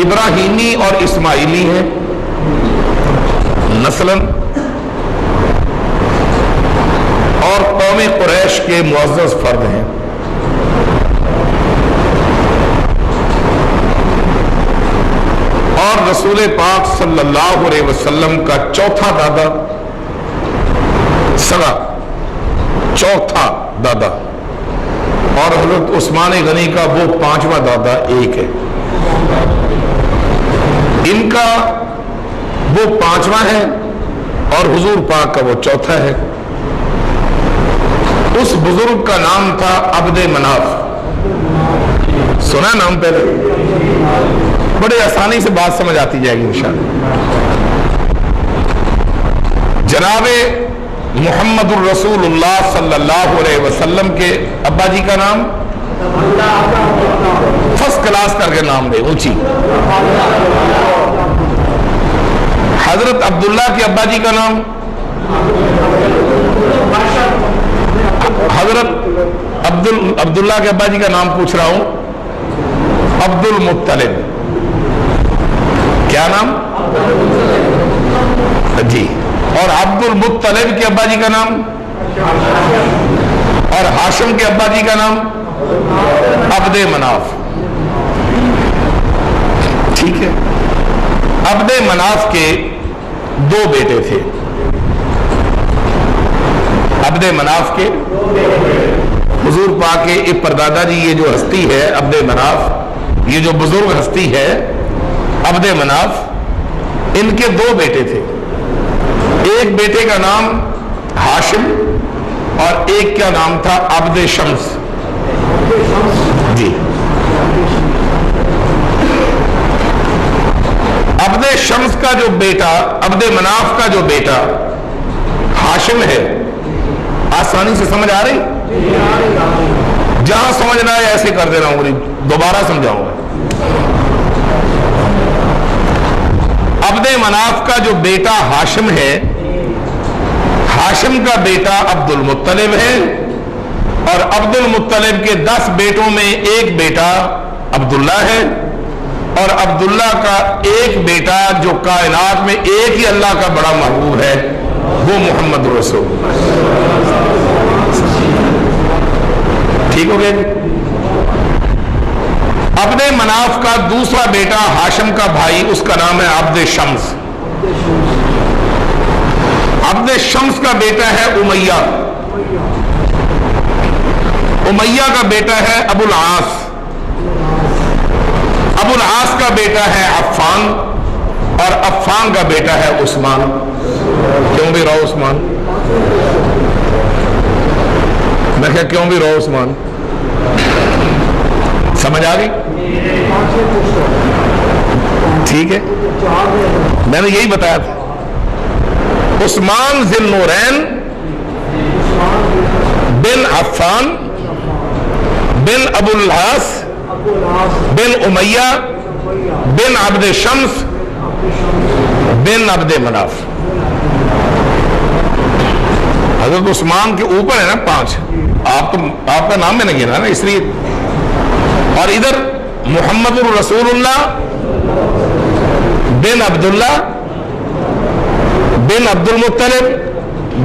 ابراہیمی اور اسماعیلی ہیں نسلاً، اور قوم قریش کے معزز فرد ہیں۔ اور رسول پاک صلی اللہ علیہ وسلم کا چوتھا دادا سگا، چوتھا دادا، اور حضرت عثمان غنی کا وہ پانچواں دادا ایک ہے۔ ان کا وہ پانچواں ہے اور حضور پاک کا وہ چوتھا ہے۔ اس بزرگ کا نام تھا عبد مناف، سنا نام پہلے؟ بڑے آسانی سے بات سمجھ آتی جائے گی انشاءاللہ۔ جناب محمد الرسول اللہ صلی اللہ علیہ وسلم کے ابا جی کا نام فرسٹ کلاس کر کے نام دے اونچی، حضرت عبداللہ کے ابا جی کا نام، حضرت عبداللہ کے ابا جی کا نام پوچھ رہا ہوں، عبد المطلب، کیا نام جی، اور عبد المطلب کے ابا جی کا نام، اور ہاشم کے ابا جی کا نام عبد مناف، ٹھیک ہے۔ عبد مناف کے دو بیٹے تھے، عبد مناف کے حضور پاک کے پردادا جی، یہ جو ہستی ہے عبد مناف، یہ جو بزرگ ہستی ہے عبد مناف، ان کے دو بیٹے تھے، ایک بیٹے کا نام ہاشم اور ایک کا نام تھا عبد شمس جی۔ عبد شمس کا جو بیٹا، عبد مناف کا جو بیٹا ہاشم ہے، آسانی سے سمجھ آ رہی؟ جہاں سمجھنا ہے ایسے کر دینا ہوں، دوبارہ سمجھاؤں گا۔ عبد مناف کا جو بیٹا ہاشم ہے، ہاشم کا بیٹا عبد المطلب ہے، اور عبد المطلب کے 10 بیٹوں میں ایک بیٹا عبداللہ ہے، اور عبداللہ کا ایک بیٹا جو کائنات میں ایک ہی اللہ کا بڑا محبوب ہے، وہ محمد رسول، ٹھیک ہو گیا جی۔ عبد مناف کا دوسرا بیٹا ہاشم کا بھائی، اس کا نام ہے عبد شمس، عبد شمس کا بیٹا ہے امیہ، امیہ کا بیٹا ہے ابو العاص، ابو العاص کا بیٹا ہے عفان، اور عفان کا بیٹا ہے عثمان۔ کیوں بھی رہو عثمان؟ میں کہا کیوں بھی رہو عثمان؟ سمجھ آ گئی؟ ٹھیک ہے، میں نے یہی بتایا تھا۔ عثمان ذی النورین بن عفان بن ابو العاص بن امیہ بن عبد شمس بن عبد مناف۔ حضرت عثمان کے اوپر ہے نا 5، آپ کا نام میں نے گنا نا، اس لیے۔ اور ادھر محمد الرسول اللہ بن عبداللہ بن عبد المطلب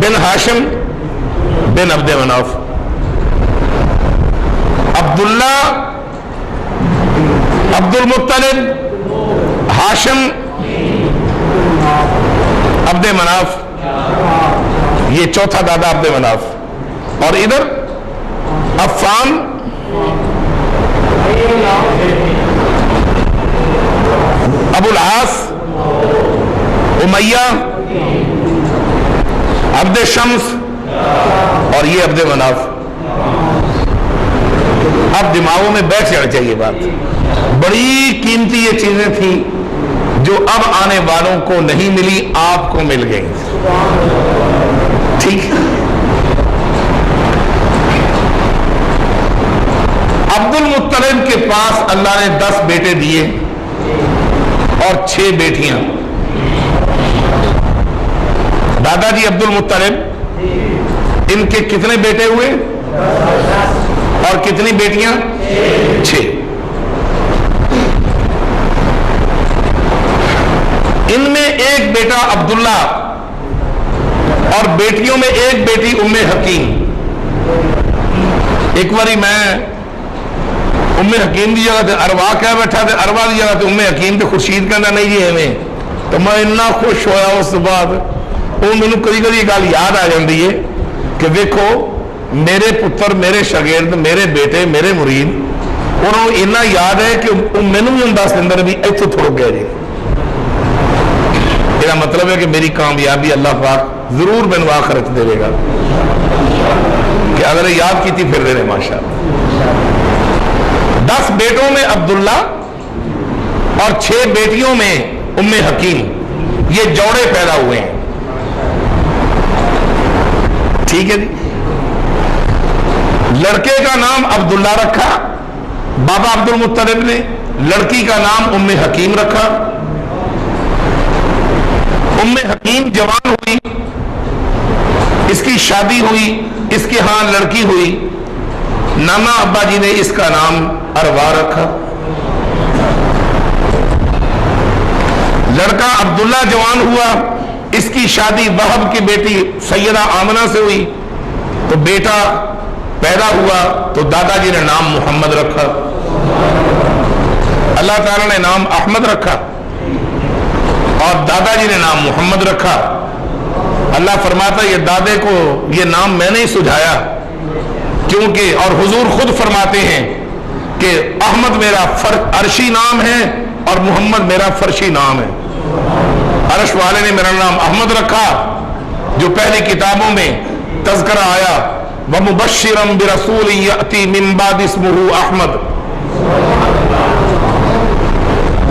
بن ہاشم بن عبد مناف۔ عبداللہ، عبد المطلب، ہاشم، عبد مناف، یہ چوتھا دادا عبد مناف، اور ادھر عفان، ابو العاص، امیہ، عبد شمس، اور یہ عبد مناف۔ اب دماغوں میں بیٹھ جانا چاہیے بات، بڑی قیمتی یہ چیزیں تھیں جو اب آنے والوں کو نہیں ملی، آپ کو مل گئی، ٹھیک۔ عبد المطلب کے پاس اللہ نے 10 بیٹے دیے اور 6 بیٹیاں۔ دادا جی عبد المطلب، ان کے کتنے بیٹے ہوئے اور کتنی بیٹیاں؟ 6۔ ان میں ایک بیٹا عبداللہ اور بیٹیوں میں ایک بیٹی ام حکیم. ایک باری میں ام حکیم کی جگہ تے اروا کہہ بیٹھا تے اروا کی جگہ تے ام حکیم تے خورشید کہنا نہیں جی ایویں. تو میں اتنا خوش ہویا اس بعد. وہ مینوں کدی کدی گل یاد آ جاتی ہے کہ دیکھو میرے پتر میرے شاگرد میرے بیٹے میرے مرید انہوں نے اتنا یاد ہے کہ مینوں بھی دس دن بھی اتوں تھوڑ گیا جی. میرا مطلب ہے کہ میری کامیابی اللہ پاک ضرور مینوں آخرت دے گا کہ اگر یاد کی تھی پھر دے رہے ماشاء اللہ. 10 بیٹوں میں عبداللہ اور 6 بیٹیوں میں ام حکیم, یہ جوڑے پیدا ہوئے ہیں. ٹھیک ہے جی. لڑکے کا نام عبداللہ رکھا بابا عبد المطلب نے, لڑکی کا نام ام حکیم رکھا. ام حکیم جوان ہوئی, اس کی شادی ہوئی, اس کے ہاں لڑکی ہوئی. نانا ابا جی نے اس کا نام اروا رکھا. لڑکا عبداللہ جوان ہوا, اس کی شادی وہب کی بیٹی سیدہ آمنہ سے ہوئی. تو بیٹا پیدا ہوا تو دادا جی نے نام محمد رکھا. اللہ تعالی نے نام احمد رکھا اور دادا جی نے نام محمد رکھا. اللہ فرماتا یہ دادے کو یہ نام میں نے سجھایا کیونکہ, اور حضور خود فرماتے ہیں کہ احمد میرا عرشی نام ہے اور محمد میرا فرشی نام ہے. عرش والے نے میرا نام احمد رکھا جو پہلی کتابوں میں تذکرہ آیا, وَمُبَشِّرًا بِرَسُولٍ يَأْتِي مِن بَعْدِ اسْمُهُ احمد.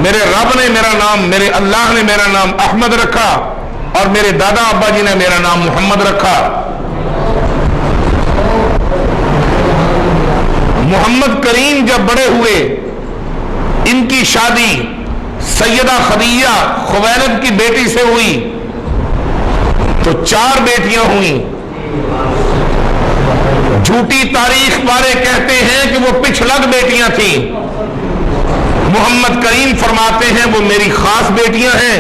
میرے رب نے میرا نام, میرے اللہ نے میرا نام احمد رکھا اور میرے دادا ابا جی نے میرا نام محمد رکھا. محمد کریم جب بڑے ہوئے ان کی شادی سیدہ خدیجہ خویلد کی بیٹی سے ہوئی تو 4 بیٹیاں ہوئیں. جھوٹی تاریخ والے کہتے ہیں کہ وہ پچھلگ بیٹیاں تھیں. محمد کریم فرماتے ہیں وہ میری خاص بیٹیاں ہیں.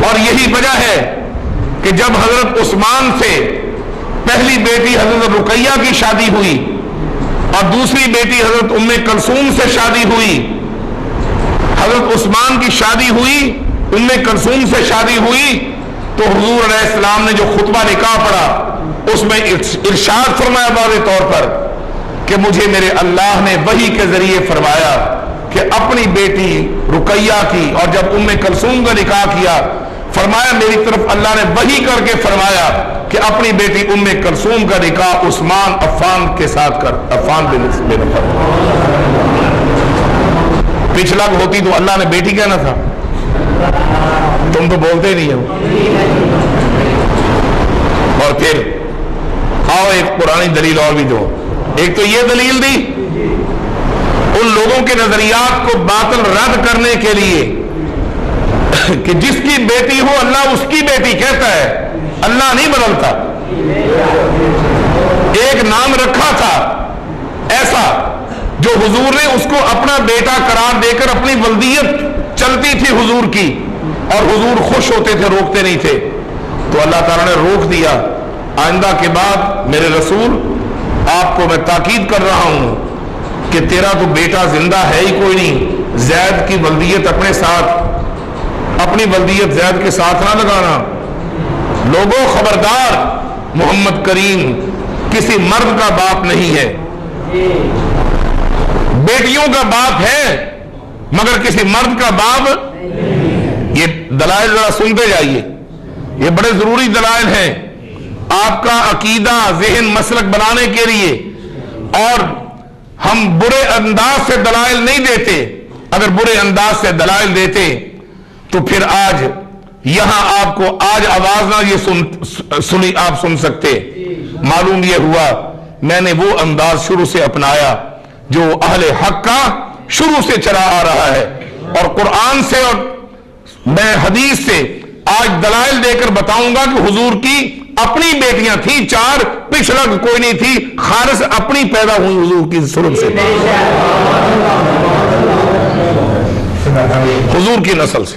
اور یہی وجہ ہے کہ جب حضرت عثمان سے پہلی بیٹی حضرت رقیہ کی شادی ہوئی اور دوسری بیٹی حضرت ام کلثوم سے شادی ہوئی, حضرت عثمان کی شادی ہوئی, ام کلثوم سے شادی ہوئی, تو حضور علیہ السلام نے جو خطبہ نکاح پڑھا اس میں ارشاد فرمایا واضح طور پر کہ مجھے میرے اللہ نے وحی کے ذریعے فرمایا کہ اپنی بیٹی رقیہ کی, اور جب ام کلثوم کا نکاح کیا فرمایا میری طرف اللہ نے وحی کر کے فرمایا کہ اپنی بیٹی ام کلثوم کا نکاح عثمان عفان کے ساتھ کر. عفان بن عفان پچھلا ہوتی تو اللہ نے بیٹی کہنا تھا, تم تو بولتے ہی نہیں ہو. اور پھر آؤ ایک پرانی دلیل اور بھی دو. ایک تو یہ دلیل دی ان لوگوں کے نظریات کو باطل رد کرنے کے لیے کہ جس کی بیٹی ہو اللہ اس کی بیٹی کہتا ہے, اللہ نہیں بدلتا. ایک نام رکھا تھا ایسا جو حضور نے اس کو اپنا بیٹا قرار دے کر اپنی ولدیت چلتی تھی حضور کی, اور حضور خوش ہوتے تھے, روکتے نہیں تھے. تو اللہ تعالیٰ نے روک دیا. آئندہ کے بعد میرے رسول آپ کو میں تاکید کر رہا ہوں کہ تیرا تو بیٹا زندہ ہے ہی کوئی نہیں, زید کی ولدیت اپنے ساتھ, اپنی ولدیت زید کے ساتھ نہ لگانا. لوگوں خبردار, محمد کریم کسی مرد کا باپ نہیں ہے, بیٹیوں کا باپ ہے مگر کسی مرد کا باپ. یہ دلائل ذرا سنتے جائیے, یہ بڑے ضروری دلائل ہیں آپ کا عقیدہ ذہن مسلک بنانے کے لیے. اور ہم برے انداز سے دلائل نہیں دیتے. اگر برے انداز سے دلائل دیتے تو پھر آج یہاں آپ کو آج آواز نہ یہ سنی آپ سن سکتے. معلوم یہ ہوا میں نے وہ انداز شروع سے اپنایا جو اہل حق کا شروع سے چلا آ رہا ہے, اور قرآن سے اور میں حدیث سے آج دلائل دے کر بتاؤں گا کہ حضور کی اپنی بیٹیاں تھیں 4, پچھلا کوئی نہیں تھی, خالص اپنی پیدا ہوئی حضور کی سلب سے, حضور کی نسل سے.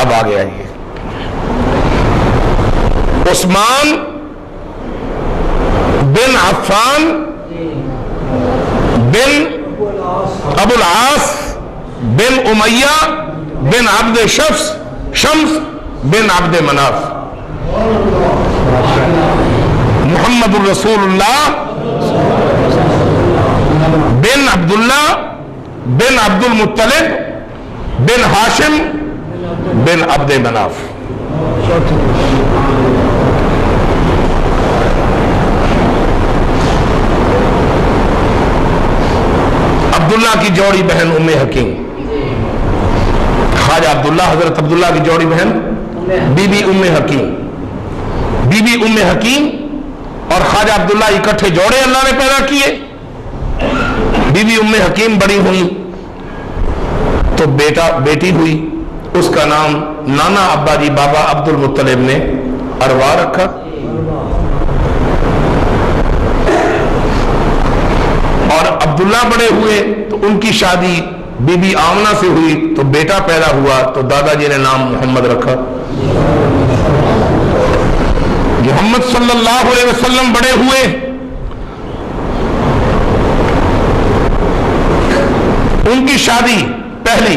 اب آگے آئیے. عثمان بن عفان بن ابو العاص بن امیہ بن عبد شمس بن عبد مناف. محمد الرسول اللہ بن عبداللہ بن عبد المطلب بن ہاشم بن عبد مناف. عبداللہ کی جوڑی بہن ام حکیم. خواجہ عبداللہ حضرت عبداللہ کی جوڑی بہن بی بی ام حکیم. بی بی ام حکیم اور خواجہ عبداللہ اکٹھے جوڑے اللہ نے پیدا کیے. بی بی ام حکیم بڑی ہوئی تو بیٹی ہوئی. اس کا نام نانا ابا جی بابا عبد المطلب نے اروا رکھا. اور عبداللہ بڑے ہوئے تو ان کی شادی بی بی آمنہ سے ہوئی تو بیٹا پیدا ہوا تو دادا جی نے نام محمد رکھا. محمد صلی اللہ علیہ وسلم بڑے ہوئے ان کی شادی پہلی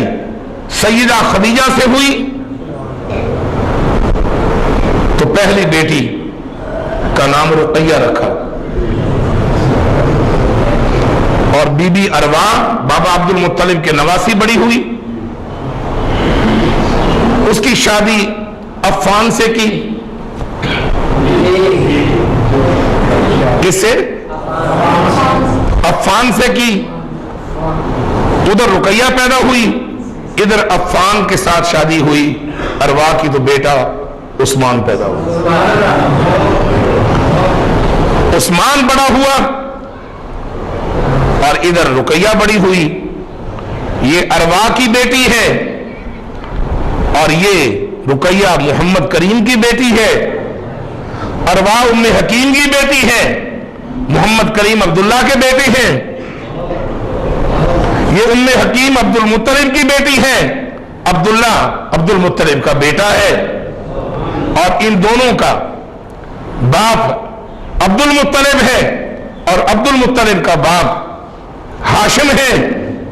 سیدہ خدیجہ سے ہوئی تو پہلی بیٹی کا نام رقیہ رکھا. اور بی بی اروا بابا عبد المطلب کے نواسی بڑی ہوئی. اس کی شادی عفان سے کی. کس سے؟ عفان سے کی. ادھر رقیہ پیدا ہوئی, ادھر عفان کے ساتھ شادی ہوئی. اروا کی تو بیٹا عثمان پیدا ہوا. عثمان بڑا ہوا اور ادھر رقیہ بڑی ہوئی. یہ اروا کی بیٹی ہے اور یہ رقیہ محمد کریم کی بیٹی ہے. اروا ام حکیم کی بیٹی ہے, محمد کریم عبداللہ کے بیٹے ہیں. یہ ام حکیم عبد المطلب کی بیٹی ہے, عبداللہ عبد المطلب کا بیٹا ہے. اور ان دونوں کا باپ عبد المطلب ہے اور عبد المطلب کا باپ ہاشم ہے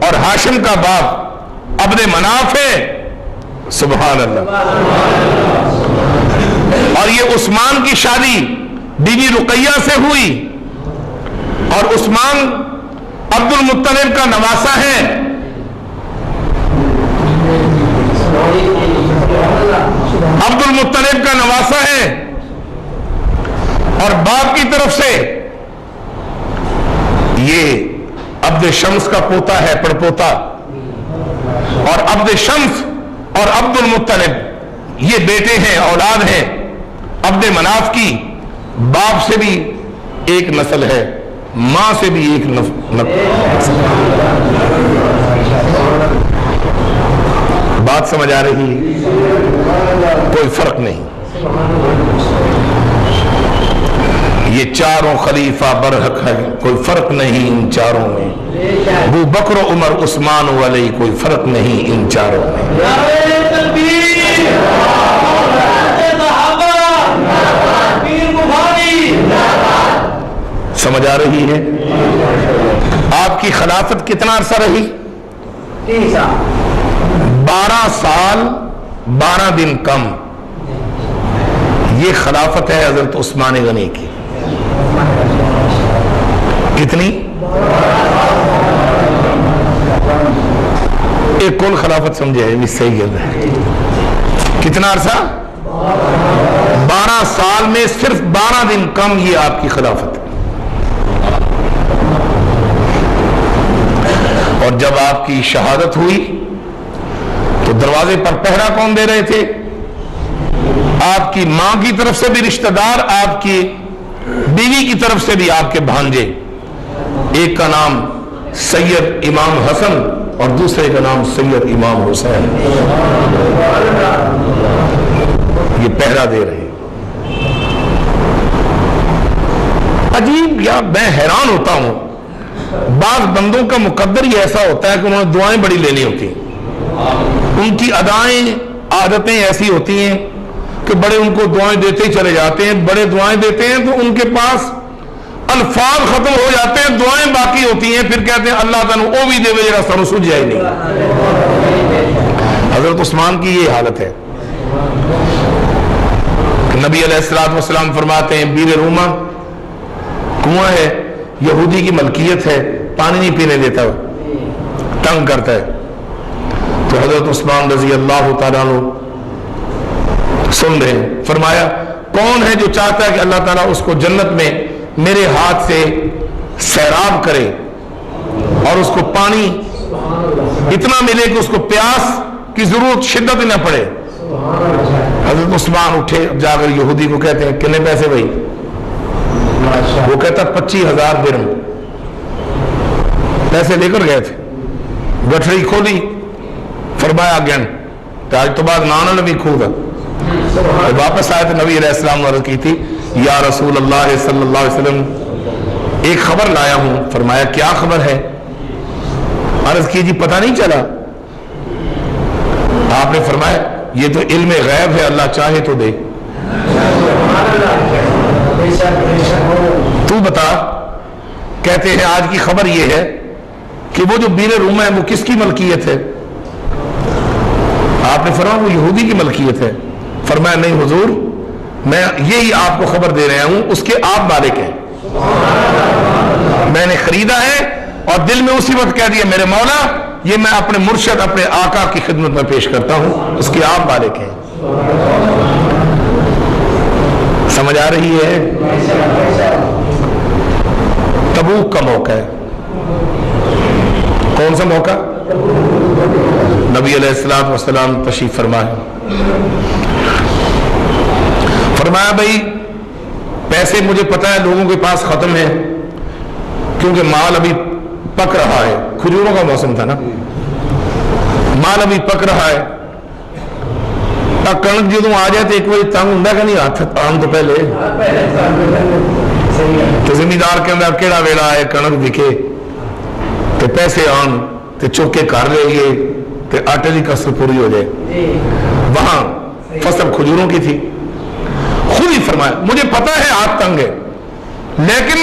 اور ہاشم کا باپ عبد مناف ہے. سبحان اللہ. اور یہ عثمان کی شادی بی بی رقیہ سے ہوئی اور عثمان عبد المطلب کا نواسا ہے. عبد المطلب کا نواسا ہے اور باپ کی طرف سے یہ عبد شمس کا پوتا ہے, پڑپوتا. اور عبد شمس اور عبد المطلب یہ بیٹے ہیں, اولاد ہیں عبد مناف کی. باپ سے بھی ایک نسل ہے, ماں سے بھی ایک بات سمجھ آ رہی ہے؟ کوئی فرق نہیں. یہ چاروں خلیفہ برحق ہے, کوئی فرق نہیں ان چاروں میں. ابو بکر و عمر عثمان و علی, کوئی فرق نہیں ان چاروں میں. سمجھ آ رہی ہے؟ آپ کی خلافت کتنا عرصہ رہی؟ 12 سال 12 دن کم. یہ خلافت ہے حضرت عثمان غنی کی. کتنی؟ ایک کل خلافت سمجھے صحیح ہے. کتنا عرصہ؟ 12 سال میں صرف 12 دن کم یہ آپ کی خلافت. اور جب آپ کی شہادت ہوئی تو دروازے پر پہرا کون دے رہے تھے؟ آپ کی ماں کی طرف سے بھی رشتہ دار, آپ کی بیوی کی طرف سے بھی آپ کے بھانجے. ایک کا نام سید امام حسن اور دوسرے کا نام سید امام حسین. یہ پہرا دے رہے. عجیب, یا میں حیران ہوتا ہوں بعض بندوں کا مقدر ہی ایسا ہوتا ہے کہ انہوں نے دعائیں بڑی لینی ہوتی ہیں، ان کی ادائیں عادتیں ایسی ہوتی ہیں کہ بڑے ان کو دعائیں دیتے ہی چلے جاتے ہیں، بڑے دعائیں دیتے ہیں تو ان کے پاس الفاظ ختم ہو جاتے ہیں، دعائیں باقی ہوتی ہیں، پھر کہتے ہیں اللہ تعالیٰ او بھی دے جرا سانو سج جائے نہیں۔ حضرت عثمان کی یہ حالت ہے۔ نبی علیہ السلام فرماتے ہیں بیر روما کنواں ہے، یہودی کی ملکیت ہے، پانی نہیں پینے دیتا، تنگ کرتا ہے۔ تو حضرت عثمان رضی اللہ تعالیٰ عنہ سن رہے ہیں، فرمایا کون ہے جو چاہتا ہے کہ اللہ تعالیٰ اس کو جنت میں میرے ہاتھ سے سیراب کرے اور اس کو پانی اتنا ملے کہ اس کو پیاس کی ضرورت شدت نہ پڑے۔ حضرت عثمان اٹھے، جا کر یہودی کو کہتے ہیں کتنے پیسے بھائی؟ وہ کہتا 25,000 درہم، پیسے لے کر گئے تھے، گٹھڑی کھولی، فرمایا گن آج تو بعد نانا نبی کھو گا۔ واپس آئے تو نبی علیہ السلام نے عرض کی تھی یا رسول اللہ صلی اللہ علیہ وسلم ایک خبر لایا ہوں۔ فرمایا کیا خبر ہے؟ عرض کی جی پتہ نہیں چلا؟ آپ نے فرمایا یہ تو علم غیب ہے، اللہ چاہے تو دے، تو بتا۔ کہتے ہیں آج کی خبر یہ ہے کہ وہ جو بیر روما ہے وہ کس کی ملکیت ہے؟ آپ نے فرمایا وہ یہودی کی ملکیت ہے۔ فرمایا نہیں حضور، میں یہی آپ کو خبر دے رہا ہوں، اس کے آپ مالک ہیں، میں نے خریدا ہے اور دل میں اسی وقت کہہ دیا میرے مولا یہ میں اپنے مرشد اپنے آقا کی خدمت میں پیش کرتا ہوں، اس کے آپ مالک ہیں۔ سمجھ آ رہی ہے؟ تبوک کا موقع ہے، کون سا موقع؟ نبی علیہ السلام تشریف فرمائے، فرمایا بھائی پیسے مجھے پتا ہے لوگوں کے پاس ختم ہے کیونکہ مال ابھی پک رہا ہے، کھجوروں کا موسم تھا نا، مال ابھی پک رہا ہے، کنک جدوں آ جائے تو ایک بار تنگ ہوں کہ نہیں ہاتھ آن تو پہلے تو زمیندار کے اندر کیڑا ویلا ہے کنک دکھے تو پیسے آن تو چوک کے کر لے گئے تو آٹے کی کسر پوری ہو جائے۔ وہاں فصل کھجوروں کی تھی، خود ہی فرمایا مجھے پتا ہے ہاتھ تنگ ہے لیکن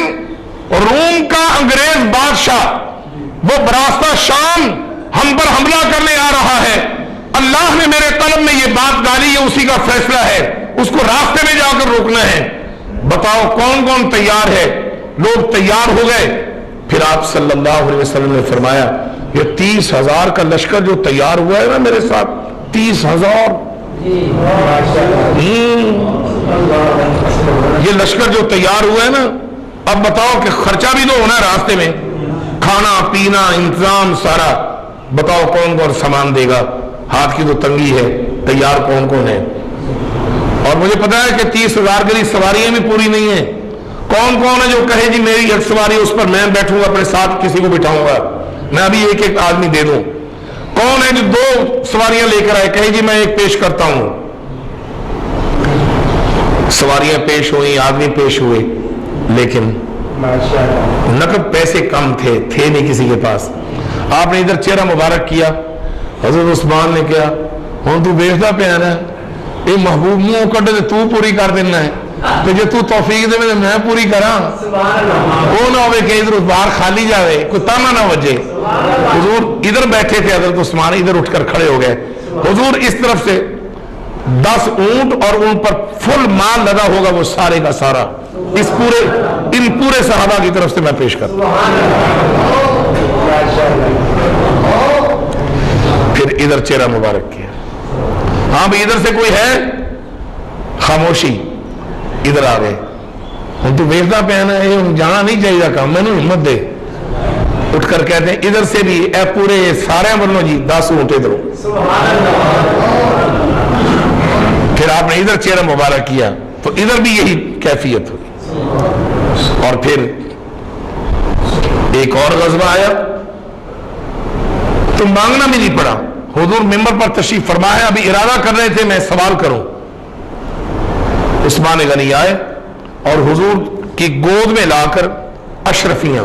روم کا انگریز بادشاہ وہ براستہ شام ہم پر حملہ کرنے آ رہا ہے، اللہ نے میرے قلب میں یہ بات ڈالی، یہ اسی کا فیصلہ ہے، اس کو راستے میں جا کر روکنا ہے، بتاؤ کون کون تیار ہے؟ لوگ تیار ہو گئے۔ پھر آپ صلی اللہ علیہ وسلم نے فرمایا یہ 30,000 کا لشکر جو تیار ہوا ہے نا میرے ساتھ، 30,000 یہ لشکر جو تیار ہوا ہے نا، اب بتاؤ کہ خرچہ بھی تو ہونا ہے راستے میں، کھانا پینا انتظام سارا، بتاؤ کون کون سامان دے گا؟ ہاتھ کی تو تنگی ہے، تیار کون کون ہے؟ اور مجھے پتا ہے کہ 30,000 کے لیے سواریاں بھی پوری نہیں ہیں، کون کون ہے جو کہے جی میری ایک سواری اس پر میں بیٹھوں گا، اپنے ساتھ کسی کو بٹھاؤں گا، میں ابھی ایک ایک آدمی دے دوں؟ کون ہے جو 2 سواریاں لے کر آئے کہے جی میں ایک پیش کرتا ہوں؟ سواریاں پیش ہوئی، آدمی پیش ہوئے، لیکن نقد پیسے کم تھے نہیں کسی کے پاس۔ آپ نے ادھر چہرہ مبارک کیا، حضرت عثمان نے کیا ہوں تو بیچتا پیا نا، یہ محبوب منہ کڈے تو پوری کر دینا ہے، تو جی تو توفیق دے میں پوری کراں، وہ نہ ہوئے کہ ادھر باہر خالی جاوے، کوئی تانا نہ وجے۔ حضور ادھر بیٹھے تھے، حضرت عثمان ادھر اٹھ کر کھڑے ہو گئے، حضور اس طرف سے 10 اونٹ اور ان پر فل مال لدا ہوگا وہ سارے کا سارا، ان پورے صحابہ کی طرف سے میں پیش کرتا ہوں۔ پھر ادھر چہرہ مبارک کیا، ہاں بھی ادھر سے کوئی ہے؟ خاموشی، ادھر آ گئے، ہوں تو ویکھدا پیا نا، یہ جانا نہیں چاہیے کام، میں نے ہمت دے۔ اٹھ کر کہتے ہیں ادھر سے بھی اے پورے سارے بنو جی 10 اونٹ ادھر۔ پھر آپ نے ادھر چہرہ مبارک کیا تو ادھر بھی یہی کیفیت ہوئی۔ اور پھر ایک اور غزوہ آیا تو مانگنا بھی نہیں پڑا، حضور ممبر پر تشریف فرمایا، ابھی ارادہ کر رہے تھے میں سوال کروں، عثمان غنی آئے اور حضور کی گود میں لا کر اشرفیاں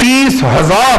30,000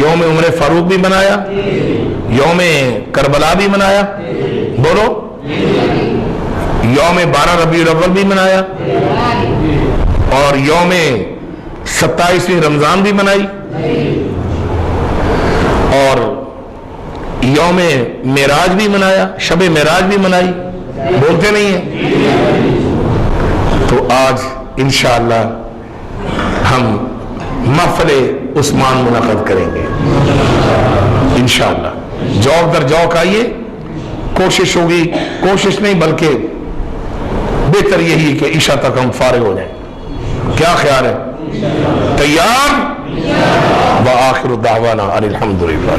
یوم عمر فاروق بھی منایا, یوم کربلا بھی منایا, بولو, یوم 12 ربیع الاول بھی منایا, اور یوم 27ویں رمضان بھی منائی, اور یوم معراج بھی منایا, شب معراج بھی منائی. بولتے نہیں ہیں؟ تو آج انشاءاللہ ہم محفل عثمان منعقد کریں گے انشاءاللہ. جوک در جوک آئیے, کوشش ہوگی, کوشش نہیں بلکہ بہتر یہی کہ عشاء تک ہم فارغ ہو جائیں. کیا خیال ہے؟ تیار؟ وآخر دعوانا ان الحمدللہ.